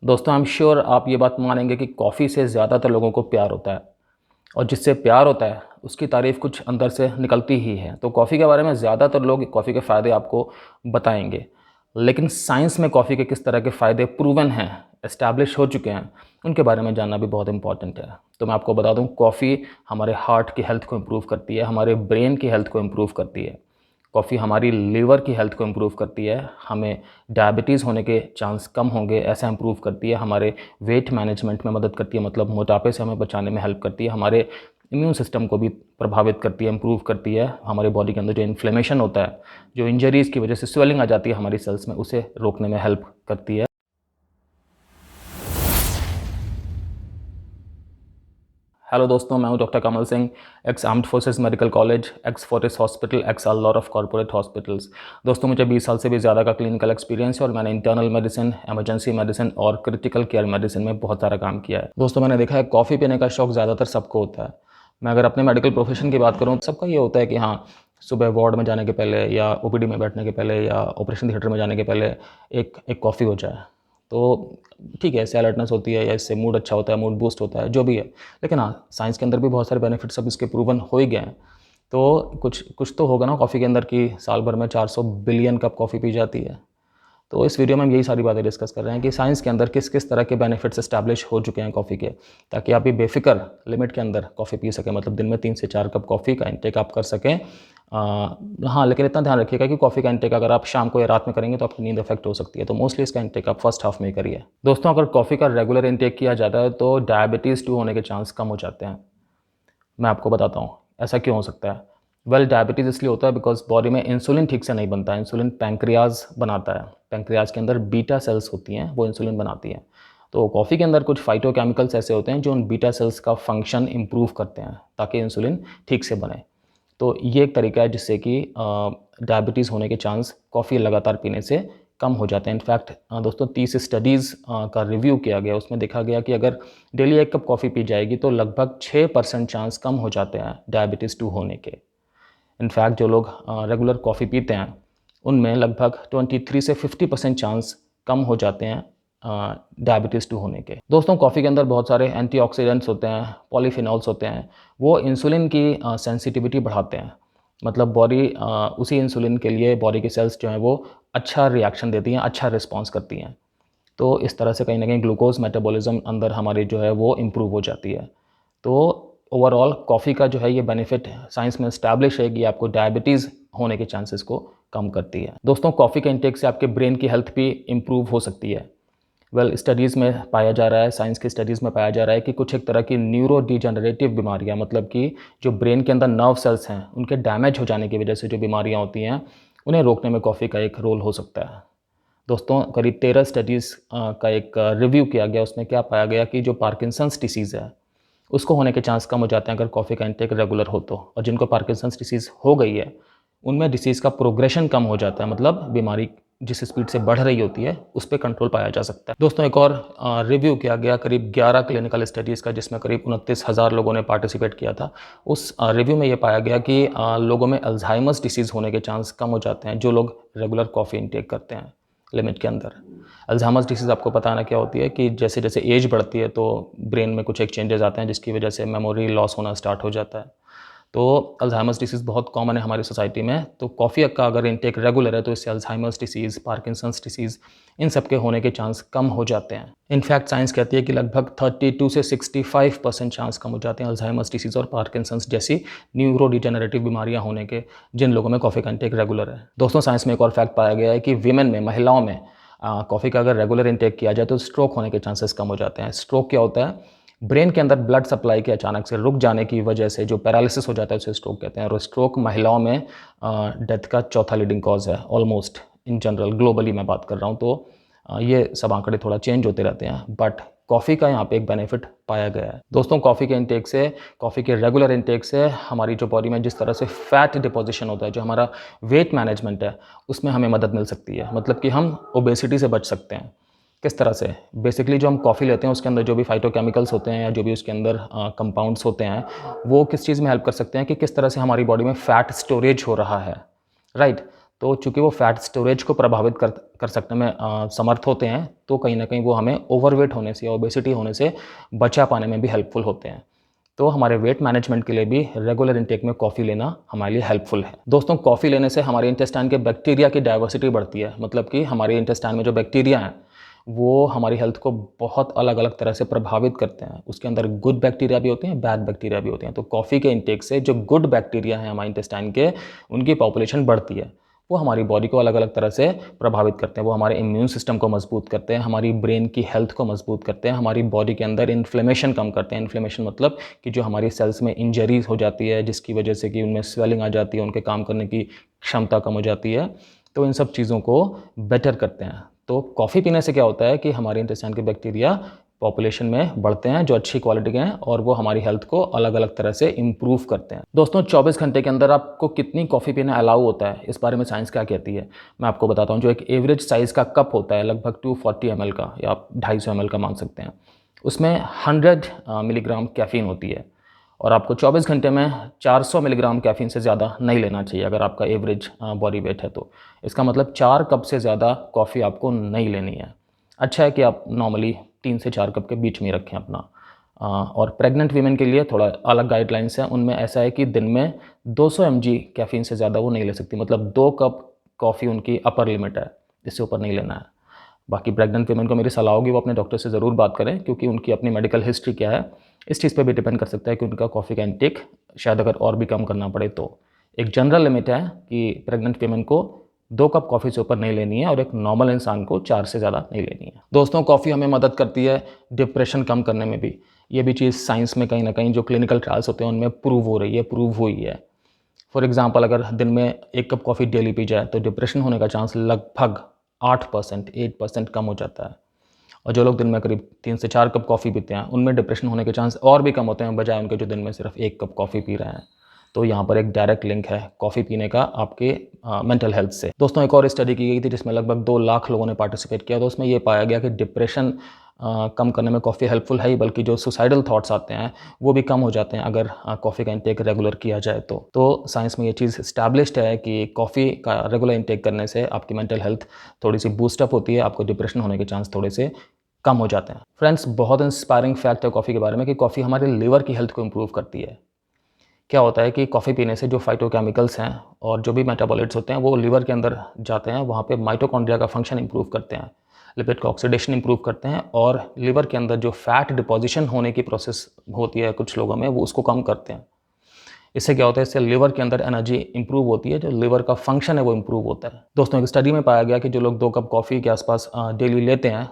दोस्तों I am sure आप ये बात मानेंगे कि कॉफ़ी से ज़्यादातर लोगों को प्यार होता है और जिससे प्यार होता है उसकी तारीफ़ कुछ अंदर से निकलती ही है। तो कॉफ़ी के बारे में ज़्यादातर लोग कॉफ़ी के फ़ायदे आपको बताएंगे, लेकिन साइंस में कॉफ़ी के किस तरह के फ़ायदे प्रूवन हैं, एस्टैब्लिश हो चुके हैं, उनके बारे में जानना भी बहुत इंपॉर्टेंट है। तो मैं आपको बता दूं, कॉफ़ी हमारे हार्ट की हेल्थ को इम्प्रूव करती है, हमारे ब्रेन की हेल्थ को इम्प्रूव करती है। कॉफ़ी हमारी लीवर की हेल्थ को इम्प्रूव करती है, हमें डायबिटीज़ होने के चांस कम होंगे ऐसा इम्प्रूव करती है, हमारे वेट मैनेजमेंट में मदद करती है, मतलब मोटापे से हमें बचाने में हेल्प करती है, हमारे इम्यून सिस्टम को भी प्रभावित करती है, इम्प्रूव करती है, हमारे बॉडी के अंदर जो इन्फ्लेमेशन होता है, जो इंजरीज़ की वजह से स्वेलिंग आ जाती है हमारी सेल्स में, उसे रोकने में हेल्प करती है। हेलो दोस्तों, मैं हूं doctor Kamal Singh, x armed forces medical college, x Fortis hospital, x a lot of corporate hospitals. दोस्तों मुझे 20 साल से भी ज़्यादा का क्लिनिकल एक्सपीरियंस है और मैंने इंटरनल मेडिसिन, इमरजेंसी मेडिसिन और क्रिटिकल केयर मेडिसिन में बहुत सारा काम किया है। दोस्तों मैंने देखा है कॉफ़ी पीने का शौक ज़्यादातर सबको होता है। मैं अगर अपने मेडिकल प्रोफेशन की बात करूँ, सबका ये होता है कि हाँ, सुबह वार्ड में जाने के पहले या ओपीडी में बैठने के पहले या ऑपरेशन थिएटर में जाने के पहले एक कॉफ़ी हो जाए। तो ठीक है, इससे अलर्टनेस होती है या इससे मूड अच्छा होता है, मूड बूस्ट होता है, जो भी है। लेकिन हाँ, साइंस के अंदर भी बहुत सारे बेनिफिट्स अब इसके प्रूवन हो ही गए हैं। तो कुछ कुछ तो होगा ना कॉफ़ी के अंदर कि साल भर में 400 बिलियन कप कॉफ़ी पी जाती है। तो इस वीडियो में हम यही सारी बातें डिस्कस कर रहे हैं कि साइंस के अंदर किस किस तरह के बेनिफिट्स एस्टैब्लिश हो चुके हैं कॉफ़ी के, ताकि आप भी बेफिक्र लिमिट के अंदर कॉफ़ी पी सकें, मतलब दिन में 3 से 4 कप कॉफ़ी का इंटेक आप कर सकें। हाँ, लेकिन इतना ध्यान रखिएगा कि कॉफ़ी का इंटेक अगर आप शाम को या रात में करेंगे तो आपकी नींद अफेक्ट हो सकती है, तो मोस्टली इसका इंटेक आप फर्स्ट हाफ में ही करिए। दोस्तों अगर कॉफ़ी का रेगुलर इंटेक किया जाता है तो डायबिटीज़ 2 होने के चांस कम हो जाते हैं। मैं आपको बताता हूँ ऐसा क्यों हो सकता है। वेल, डायबिटीज़ इसलिए होता है बिकॉज बॉडी में इंसुलिन ठीक से नहीं बनता है। इंसुलिन पैंक्रियाज बनाता है, पैंक्रियाज के अंदर बीटा सेल्स होती हैं, वो इंसुलिन बनाती हैं। तो कॉफ़ी के अंदर कुछ फाइटोकेमिकल्स ऐसे होते हैं जो उन बीटा सेल्स का फंक्शन इम्प्रूव करते हैं ताकि इंसुलिन ठीक से बने। तो ये एक तरीका है जिससे कि डायबिटीज़ होने के चांस कॉफ़ी लगातार पीने से कम हो जाते हैं। इनफैक्ट दोस्तों 30 स्टडीज़ का रिव्यू किया गया, उसमें देखा गया कि अगर डेली 1 कप कॉफ़ी पी जाएगी तो लगभग 6% चांस कम हो जाते हैं डायबिटीज़ 2 होने के। इनफैक्ट जो लोग रेगुलर कॉफ़ी पीते हैं उनमें लगभग 23 से 50% चांस कम हो जाते हैं डायबिटीज़ 2 होने के। दोस्तों कॉफ़ी के अंदर बहुत सारे एंटीऑक्सीडेंट्स होते हैं, पॉलीफिनॉल्स होते हैं, वो इंसुलिन की सेंसिटिविटी बढ़ाते हैं। मतलब बॉडी उसी इंसुलिन के लिए बॉडी की सेल्स जो हैं वो अच्छा रिएक्शन देती हैं, अच्छा रिस्पॉन्स करती हैं। तो इस तरह से कहीं ना कहीं ग्लूकोज मेटाबॉलिज्म अंदर हमारी जो है वो इम्प्रूव हो जाती है। तो ओवरऑल कॉफ़ी का जो है ये बेनिफिट साइंस में इस्टेब्लिश है कि आपको डायबिटीज़ होने के चांसेस को कम करती है। दोस्तों कॉफ़ी के इंटेक से आपके ब्रेन की हेल्थ भी इम्प्रूव हो सकती है। वेल, स्टडीज़ में पाया जा रहा है, साइंस की स्टडीज़ में पाया जा रहा है कि कुछ एक तरह की न्यूरो डिजेनरेटिव बीमारियाँ, मतलब कि जो ब्रेन के अंदर नर्व सेल्स हैं उनके डैमेज हो जाने की वजह से जो बीमारियाँ होती हैं, उन्हें रोकने में कॉफ़ी का एक रोल हो सकता है। दोस्तों करीब 13 स्टडीज़ का एक रिव्यू किया गया, उसमें क्या पाया गया कि जो पार्किंसंस डिसीज़ है उसको होने के चांस कम हो जाते हैं अगर कॉफ़ी का इंटेक रेगुलर हो तो। और जिनको पार्किंसंस डिसीज़ हो गई है उनमें डिसीज़ का प्रोग्रेशन कम हो जाता है, मतलब बीमारी जिस स्पीड से बढ़ रही होती है उस पर कंट्रोल पाया जा सकता है। दोस्तों एक और रिव्यू किया गया करीब 11 क्लिनिकल स्टडीज़ का, जिसमें करीब 29,000 लोगों ने पार्टिसिपेट किया था। उस रिव्यू में ये पाया गया कि लोगों में अल्जाइमर्स डिसीज़ होने के चांस कम हो जाते हैं जो लोग रेगुलर कॉफ़ी इंटेक करते हैं लिमिट के अंदर। अल्जाइमर्स डिसीज़ आपको पता है ना क्या होती है कि जैसे जैसे एज बढ़ती है तो ब्रेन में कुछ एक चेंजेस आते हैं जिसकी वजह से मेमोरी लॉस होना स्टार्ट हो जाता है। तो अल्जाइमर्स डिसीज़ बहुत कॉमन है हमारी सोसाइटी में। तो कॉफ़ी का अगर इंटेक रेगुलर है तो इससे अल्जाइमर्स डिसीज़, पार्किंसंस डिसीज़, इन सब के होने के चांस कम हो जाते हैं। इनफैक्ट साइंस कहती है कि लगभग 32 से 65% चांस कम हो जाते हैं अल्जाइमर्स डिसीज़ और पार्किंसंस जैसी न्यूरो डिजेनरेटिव बीमारियां होने के, जिन लोगों में कॉफ़ी का इंटेक रेगुलर है। दोस्तों साइंस में एक और फैक्ट पाया गया है कि वीमेन में, महिलाओं में कॉफ़ी का अगर रेगुलर इंटेक किया जाए तो स्ट्रोक होने के चांसेस कम हो जाते हैं। स्ट्रोक क्या होता है? ब्रेन के अंदर ब्लड सप्लाई के अचानक से रुक जाने की वजह से जो पैरालिसिस हो जाता है उसे स्ट्रोक कहते हैं। और स्ट्रोक महिलाओं में डेथ का चौथा लीडिंग कॉज है ऑलमोस्ट, इन जनरल ग्लोबली मैं बात कर रहा हूँ। तो ये सब आंकड़े थोड़ा चेंज होते रहते हैं, बट कॉफ़ी का यहाँ पे एक बेनिफिट पाया गया है। दोस्तों कॉफ़ी के इंटेक से, कॉफ़ी के रेगुलर इंटेक से हमारी जो बॉडी में जिस तरह से फैट डिपोजिशन होता है, जो हमारा वेट मैनेजमेंट है, उसमें हमें मदद मिल सकती है। मतलब कि हम ओबेसिटी से बच सकते हैं। किस तरह से? बेसिकली जो हम कॉफ़ी लेते हैं उसके अंदर जो भी फाइटोकेमिकल्स होते हैं या जो भी उसके अंदर कंपाउंड्स होते हैं, वो किस चीज़ में हेल्प कर सकते हैं कि किस तरह से हमारी बॉडी में फ़ैट स्टोरेज हो रहा है, राइट? तो चूँकि वो फ़ैट स्टोरेज को प्रभावित कर सकने में समर्थ होते हैं, तो कहीं ना कहीं वो हमें ओवरवेट होने से या ओबेसिटी होने से बचा पाने में भी हेल्पफुल होते हैं। तो हमारे वेट मैनेजमेंट के लिए भी रेगुलर इंटेक में कॉफ़ी लेना हमारे लिए हेल्पफुल है। दोस्तों, कॉफ़ी लेने से हमारे इंटेस्टाइन के बैक्टीरिया की डाइवर्सिटी बढ़ती है, मतलब कि हमारे इंटेस्टाइन में जो बैक्टीरिया हैं वो हमारी हेल्थ को बहुत अलग अलग तरह से प्रभावित करते हैं। उसके अंदर गुड बैक्टीरिया भी होते हैं, बैड बैक्टीरिया भी होते हैं। तो कॉफ़ी के इंटेक से जो गुड बैक्टीरिया हैं हमारे इंटेस्टाइन के, उनकी पॉपुलेशन बढ़ती है। वो हमारी बॉडी को अलग अलग तरह से प्रभावित करते हैं। वो हमारे इम्यून सिस्टम को मजबूत करते हैं, हमारी ब्रेन की हेल्थ को मजबूत करते हैं, हमारी बॉडी के अंदर इन्फ्लेमेशन कम करते हैं। इन्फ्लेमेशन मतलब कि जो हमारी सेल्स में इंजरीज हो जाती है, जिसकी वजह से कि उनमें स्वेलिंग आ जाती है, उनके काम करने की क्षमता कम हो जाती है, तो इन सब चीज़ों को बेटर करते हैं। तो कॉफ़ी पीने से क्या होता है कि हमारे इंटेस्टाइन के बैक्टीरिया पॉपुलेशन में बढ़ते हैं जो अच्छी क्वालिटी के हैं, और वो हमारी हेल्थ को अलग अलग तरह से इम्प्रूव करते हैं। दोस्तों, 24 घंटे के अंदर आपको कितनी कॉफ़ी पीना अलाउ होता है, इस बारे में साइंस क्या कहती है मैं आपको बताता हूँ। जो एक एवरेज साइज़ का कप होता है, लगभग 240 ml का, या आप 250 ml का मान सकते हैं, उसमें 100 मिलीग्राम कैफ़ीन होती है, और आपको 24 घंटे में 400 मिलीग्राम कैफ़ीन से ज़्यादा नहीं लेना चाहिए अगर आपका एवरेज बॉडी वेट है। तो इसका मतलब 4 कप से ज़्यादा कॉफ़ी आपको नहीं लेनी है। अच्छा है कि आप नॉर्मली 3 से 4 कप के बीच में रखें अपना। और प्रेग्नेंट वीमेन के लिए थोड़ा अलग गाइडलाइंस हैं। उनमें ऐसा है कि दिन में 200 mg कैफ़ीन से ज़्यादा वो नहीं ले सकती, मतलब 2 कप कॉफ़ी उनकी अपर लिमिट है, इससे ऊपर नहीं लेना है। बाकी प्रेग्नेंट वीमेन को मेरी सलाह होगी वो अपने डॉक्टर से ज़रूर बात करें, क्योंकि उनकी अपनी मेडिकल हिस्ट्री क्या है इस चीज़ पे भी डिपेंड कर सकता है कि उनका कॉफ़ी का इंटेक शायद अगर और भी कम करना पड़े तो। एक जनरल लिमिट है कि प्रेग्नेंट वीमेन को 2 कप कॉफ़ी से ऊपर नहीं लेनी है, और एक नॉर्मल इंसान को 4 से ज़्यादा नहीं लेनी है। दोस्तों, कॉफ़ी हमें मदद करती है डिप्रेशन कम करने में भी। ये भी चीज़ साइंस में कहीं ना कहीं जो क्लिनिकल ट्रायल्स होते हैं उनमें प्रूव हो रही है, प्रूव हुई है। फॉर एग्जाम्पल, अगर दिन में 1 कप कॉफ़ी डेली पी जाए तो डिप्रेशन होने का चांस लगभग 8% कम हो जाता है। और जो लोग दिन में करीब 3 से 4 कप कॉफ़ी पीते हैं उनमें डिप्रेशन होने के चांस और भी कम होते हैं, बजाय उनके जो दिन में सिर्फ 1 कप कॉफ़ी पी रहे हैं। तो यहाँ पर एक डायरेक्ट लिंक है कॉफ़ी पीने का आपके मेंटल हेल्थ से। दोस्तों, एक और स्टडी की गई थी जिसमें लगभग 2 लाख लोगों ने पार्टिसिपेट किया, तो उसमें ये पाया गया कि डिप्रेशन कम करने में कॉफ़ी हेल्पफुल है ही, बल्कि जो सुसाइडल थॉट्स आते हैं वो भी कम हो जाते हैं अगर कॉफ़ी का इंटेक रेगुलर किया जाए तो साइंस में ये चीज़ इस्टेब्लिश्ड है कि कॉफ़ी का रेगुलर इंटेक करने से आपकी मेंटल हेल्थ थोड़ी सी बूस्टअप होती है, आपको डिप्रेशन होने के चांस थोड़े से कम हो जाते हैं। फ्रेंड्स, बहुत इंस्पायरिंग फैक्ट है कॉफ़ी के बारे में कि कॉफ़ी हमारे लिवर की हेल्थ को इम्प्रूव करती है। क्या होता है कि कॉफ़ी पीने से जो फाइटोकेमिकल्स हैं और जो भी मेटाबॉलिट्स होते हैं वो लिवर के अंदर जाते हैं, वहाँ पे माइटोकॉन्ड्रिया का फंक्शन इंप्रूव करते हैं, लिपिड का ऑक्सीडेशन इंप्रूव करते हैं, और लिवर के अंदर जो फैट डिपोजिशन होने की प्रोसेस होती है कुछ लोगों में, वो उसको कम करते हैं। इससे क्या होता है, इससे लिवर के अंदर एनर्जी इंप्रूव होती है, जो लिवर का फंक्शन है वो इंप्रूव होता है। दोस्तों, एक स्टडी में पाया गया कि जो लोग 2 कप कॉफ़ी के आसपास डेली लेते हैं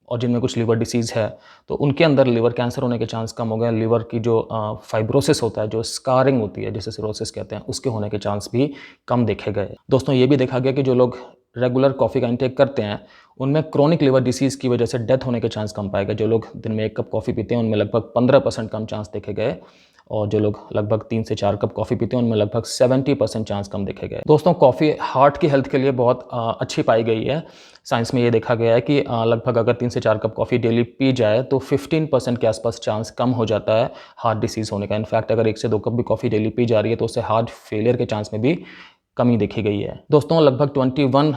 और जिनमें कुछ लिवर डिसीज़ है, तो उनके अंदर लिवर कैंसर होने के चांस कम हो गए। लिवर की जो फाइब्रोसिस होता है, जो स्कारिंग होती है जिसे सिरोसिस कहते हैं, उसके होने के चांस भी कम देखे गए। दोस्तों, ये भी देखा गया कि जो लोग रेगुलर कॉफ़ी का इंटेक करते हैं उनमें क्रोनिक लिवर डिसीज़ की वजह से डेथ होने के चांस कम पाए गए। जो लोग दिन में 1 कप कॉफ़ी पीते हैं उनमें लगभग 15% कम चांस देखे गए, और जो लोग लगभग 3 से 4 कप कॉफ़ी पीते हैं उनमें लगभग 70% चांस कम देखे गए। दोस्तों, कॉफ़ी हार्ट की हेल्थ के लिए बहुत अच्छी पाई गई है। साइंस में ये देखा गया है कि लगभग अगर 3 से 4 कप कॉफ़ी डेली पी जाए तो 15% के आसपास चांस कम हो जाता है हार्ट डिसीज़ होने का। इनफैक्ट अगर 1 से 2 कप भी कॉफ़ी डेली पी जा रही है तो उससे हार्ट फेलियर के चांस में भी कमी देखी गई है। दोस्तों, लगभग 21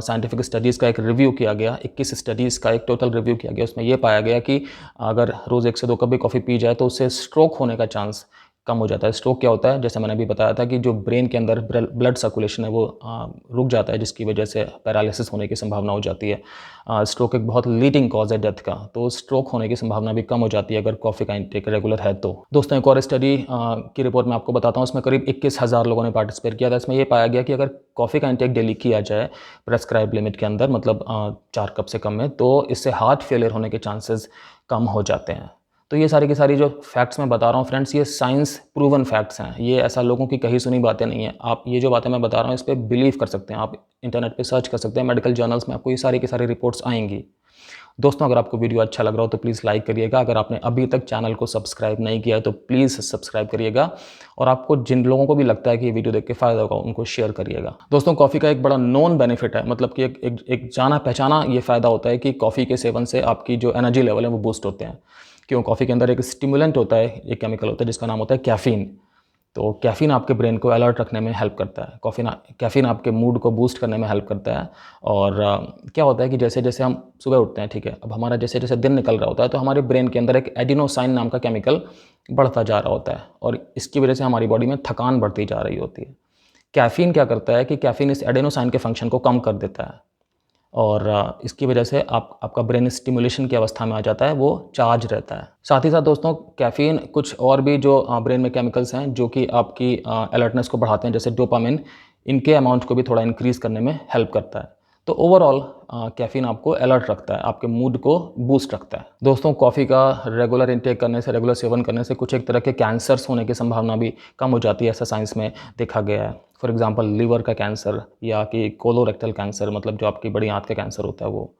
साइंटिफिक स्टडीज़ का एक रिव्यू किया गया, 21 स्टडीज़ का एक टोटल रिव्यू किया गया। उसमें यह पाया गया कि अगर रोज़ 1 से 2 कप भी कॉफ़ी पी जाए तो उससे स्ट्रोक होने का चांस कम हो जाता है। स्ट्रोक क्या होता है, जैसे मैंने अभी बताया था कि जो ब्रेन के अंदर ब्लड सर्कुलेशन है वो रुक जाता है, जिसकी वजह से पैरालिसिस होने की संभावना हो जाती है। स्ट्रोक एक बहुत लीडिंग कॉज है डेथ का, तो स्ट्रोक होने की संभावना भी कम हो जाती है अगर कॉफ़ी का इंटेक रेगुलर है तो। दोस्तों, एक और स्टडी की रिपोर्ट मैं आपको बताता हूँ, उसमें करीब 21,000 लोगों ने पार्टिसिपेट किया था। इसमें यह पाया गया कि अगर कॉफ़ी का इंटेक डेली किया जाए प्रेस्क्राइब लिमिट के अंदर, मतलब 4 कप से कम में, तो इससे हार्ट फेलियर होने के चांसेस कम हो जाते हैं। तो ये सारी की सारी जो फैक्ट्स मैं बता रहा हूँ फ्रेंड्स, ये साइंस प्रूवन फैक्ट्स हैं। ये ऐसा लोगों की कही सुनी बातें नहीं है। आप ये जो बातें मैं बता रहा हूँ इस पर बिलीव कर सकते हैं, आप इंटरनेट पे सर्च कर सकते हैं, मेडिकल जर्नल्स में आपको ये सारी की सारी रिपोर्ट्स आएंगी। दोस्तों, अगर आपको वीडियो अच्छा लग रहा हो तो प्लीज़ लाइक करिएगा। अगर आपने अभी तक चैनल को सब्सक्राइब नहीं किया है तो प्लीज़ सब्सक्राइब करिएगा, और आपको जिन लोगों को भी लगता है कि ये वीडियो देख के फ़ायदा होगा उनको शेयर करिएगा। दोस्तों, कॉफ़ी का एक बड़ा नोन बेनिफिट है, मतलब कि एक जाना पहचाना ये फ़ायदा होता है कि कॉफ़ी के सेवन से आपकी जो एनर्जी लेवल है वो बूस्ट होते हैं। क्यों? कॉफ़ी के अंदर एक स्टिमुलेंट होता है, एक केमिकल होता है जिसका नाम होता है कैफ़ीन। तो कैफ़ीन आपके ब्रेन को अलर्ट रखने में हेल्प करता है। कैफ़ीन आपके मूड को बूस्ट करने में हेल्प करता है। और क्या होता है कि जैसे जैसे हम सुबह उठते हैं, ठीक है, अब हमारा जैसे जैसे दिन निकल रहा होता है तो हमारे ब्रेन के अंदर एक एडिनोसाइन नाम का केमिकल बढ़ता जा रहा होता है और इसकी वजह से हमारी बॉडी में थकान बढ़ती जा रही होती है। कैफ़ीन क्या करता है कि कैफ़ीन इस एडिनोसाइन के फंक्शन को कम कर देता है और इसकी वजह से आपका ब्रेन स्टिमुलेशन की अवस्था में आ जाता है, वो चार्ज रहता है। साथ ही साथ दोस्तों, कैफ़ीन कुछ और भी जो ब्रेन में केमिकल्स हैं जो कि आपकी अलर्टनेस को बढ़ाते हैं, जैसे डोपामिन, इनके अमाउंट को भी थोड़ा इंक्रीज़ करने में हेल्प करता है। तो ओवरऑल कैफ़ीन आपको अलर्ट रखता है, आपके मूड को बूस्ट रखता है। दोस्तों, कॉफ़ी का रेगुलर इंटेक करने से, रेगुलर सेवन करने से कुछ एक तरह के कैंसर्स होने की संभावना भी कम हो जाती है, ऐसा साइंस में देखा गया है। फॉर एग्जांपल लीवर का कैंसर या कि कोलोरेक्टल कैंसर, मतलब जो आपकी बड़ी आंत का कैंसर होता है वो,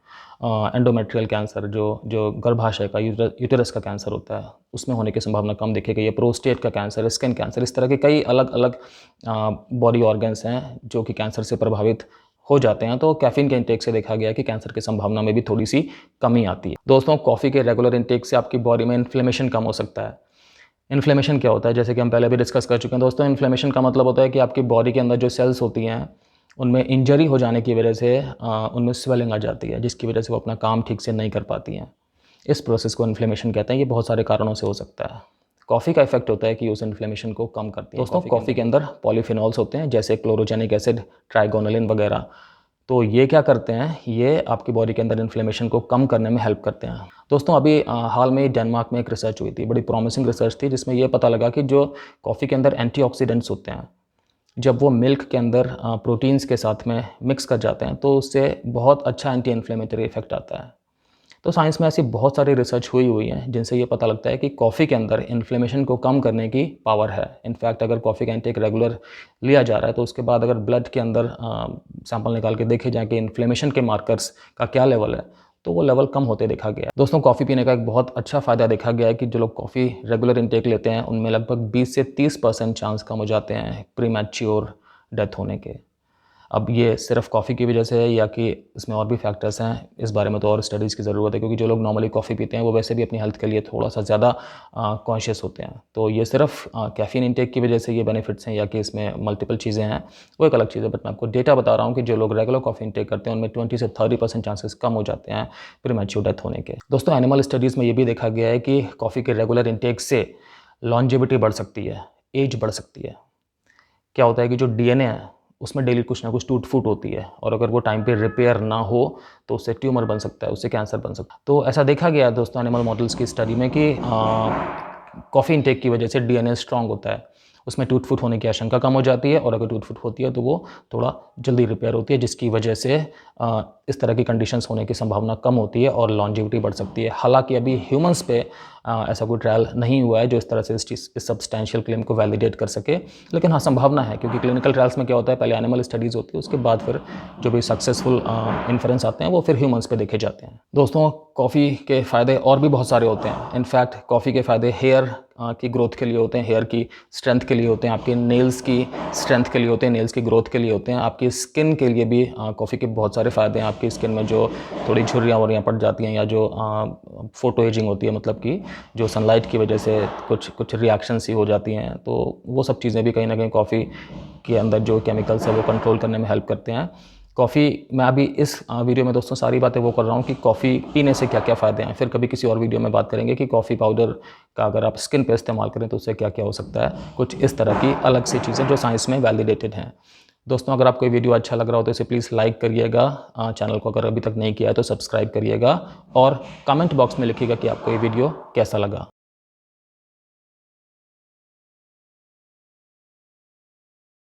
एंडोमेट्रियल कैंसर जो गर्भाशय का यूटेरस का कैंसर होता है, उसमें होने की संभावना कम देखी गई है। प्रोस्टेट का कैंसर, स्किन कैंसर, इस तरह के कई अलग अलग बॉडी ऑर्गन्स हैं जो कि कैंसर से प्रभावित हो जाते हैं। तो कैफ़ीन के इंटेक से देखा गया कि कैंसर की संभावना में भी थोड़ी सी कमी आती है। दोस्तों, कॉफ़ी के रेगुलर इंटेक से आपकी बॉडी में इन्फ्लेमेशन कम हो सकता है। इन्फ्लेमेशन क्या होता है, जैसे कि हम पहले भी डिस्कस कर चुके हैं दोस्तों, इन्फ्लेमेशन का मतलब होता है कि आपकी बॉडी के अंदर जो सेल्स होती हैं उनमें इंजरी हो जाने की वजह से उनमें स्वेलिंग आ जाती है, जिसकी वजह से वो अपना काम ठीक से नहीं कर पाती हैं। इस प्रोसेस को इन्फ्लेमेशन कहते हैं। ये बहुत सारे कारणों से हो सकता है। कॉफ़ी का इफेक्ट होता है कि उस इन्फ्लेमेशन को कम करती है। दोस्तों, कॉफ़ी के अंदर पॉलीफिनॉल्स होते हैं, जैसे क्लोरोजेनिक एसिड, ट्राइगोनलिन वगैरह। तो ये क्या करते हैं, ये आपकी बॉडी के अंदर इन्फ्लेमेशन को कम करने में हेल्प करते हैं। दोस्तों, अभी हाल में डेनमार्क में एक रिसर्च हुई थी, बड़ी प्रॉमिसिंग रिसर्च थी, जिसमें ये पता लगा कि जो कॉफ़ी के अंदर एंटीऑक्सीडेंट्स होते हैं, जब वो मिल्क के अंदर प्रोटीन्स के साथ में मिक्स कर जाते हैं तो उससे बहुत अच्छा एंटी इन्फ्लेमेटरी इफेक्ट आता है। तो साइंस में ऐसी बहुत सारी रिसर्च हुई है जिनसे ये पता लगता है कि कॉफ़ी के अंदर इन्फ्लेमेशन को कम करने की पावर है। इनफैक्ट अगर कॉफ़ी का इंटेक रेगुलर लिया जा रहा है तो उसके बाद अगर ब्लड के अंदर सैंपल निकाल के देखे जाए कि इन्फ्लेमेशन के मार्कर्स का क्या लेवल है, तो वो लेवल कम होते देखा गया है। दोस्तों, कॉफ़ी पीने का एक बहुत अच्छा फ़ायदा देखा गया है कि जो लोग कॉफ़ी रेगुलर इंटेक लेते हैं उनमें लगभग 20 से 30% चांस कम हो जाते हैं प्रीमैच्योर डेथ होने के। अब ये सिर्फ कॉफ़ी की वजह से है या कि इसमें और भी फैक्टर्स हैं, इस बारे में तो और स्टडीज़ की ज़रूरत है, क्योंकि जो लोग नॉर्मली कॉफ़ी पीते हैं वो वैसे भी अपनी हेल्थ के लिए थोड़ा सा ज़्यादा कॉन्शियस होते हैं। तो ये सिर्फ कैफ़ीन इंटेक की वजह से ये बेनिफिट्स हैं या कि इसमें मल्टीपल चीज़ें हैं, वो एक अलग चीज़ है। बट मैं आपको डेटा बता रहा हूँ कि जो लोग रेगुलर कॉफ़ी इंटेक करते हैं उनमें 20 से 30% चांसेस कम हो जाते हैं प्रीमैच्योर डेथ होने के। दोस्तों, एनिमल स्टडीज़ में ये भी देखा गया है कि कॉफ़ी के रेगुलर इंटेक से लॉन्जेविटी बढ़ सकती है, एज बढ़ सकती है। क्या होता है कि जो डीएनए है उसमें डेली कुछ ना कुछ टूट फूट होती है और अगर वो टाइम पे रिपेयर ना हो तो उससे ट्यूमर बन सकता है, उससे कैंसर बन सकता है। तो ऐसा देखा गया है दोस्तों एनिमल मॉडल्स की स्टडी में कि कॉफ़ी इंटेक की वजह से डीएनए स्ट्रांग होता है, उसमें टूट फूट होने की आशंका कम हो जाती है और अगर टूट फूट होती है तो वो थोड़ा जल्दी रिपेयर होती है, जिसकी वजह से इस तरह की कंडीशंस होने की संभावना कम होती है और लॉन्जेविटी बढ़ सकती है। हालांकि अभी ह्यूमंस पे ऐसा कोई ट्रायल नहीं हुआ है जो इस तरह से इस सब्सटेंशियल क्लेम को वैलिडेट कर सके, लेकिन हाँ संभावना है, क्योंकि क्लिनिकल ट्रायल्स में क्या होता है, पहले एनिमल स्टडीज़ होती है, उसके बाद फिर जो भी सक्सेसफुल इन्फ्रेंस आते हैं वो फिर ह्यूमंस पे देखे जाते हैं। दोस्तों, कॉफ़ी के फ़ायदे और भी बहुत सारे होते हैं। इनफैक्ट कॉफ़ी के फ़ायदे हेयर की ग्रोथ के लिए होते हैं, हेयर की स्ट्रेंथ के लिए होते हैं, आपके नेल्स की स्ट्रेंथ के लिए होते हैं, नेल्स की ग्रोथ के लिए होते हैं, आपकी स्किन के लिए भी कॉफ़ी के बहुत सारे फ़ायदे हैं। आपकी स्किन में जो थोड़ी झुर्रियाँ वुर्रियाँ पड़ जाती हैं या जो फोटो एजिंग होती है, मतलब कि जो सनलाइट की वजह से कुछ रिएक्शन सी हो जाती हैं, तो वो सब चीज़ें भी कहीं ना कहीं कॉफ़ी के अंदर जो केमिकल्स है वो कंट्रोल करने में हेल्प करते हैं। कॉफ़ी मैं अभी इस वीडियो में दोस्तों सारी बातें वो कर रहा हूँ कि कॉफ़ी पीने से क्या क्या फ़ायदे हैं, फिर कभी किसी और वीडियो में बात करेंगे कि कॉफ़ी पाउडर का अगर आप स्किन पे इस्तेमाल करें तो उससे क्या क्या हो सकता है, कुछ इस तरह की अलग सी चीज़ें जो साइंस में वैलिडेटेड हैं। दोस्तों, अगर आपको ये वीडियो अच्छा लग रहा हो तो इसे प्लीज़ लाइक करिएगा, चैनल को अगर अभी तक नहीं किया है तो सब्सक्राइब करिएगा और कमेंट बॉक्स में लिखिएगा कि आपको ये वीडियो कैसा लगा।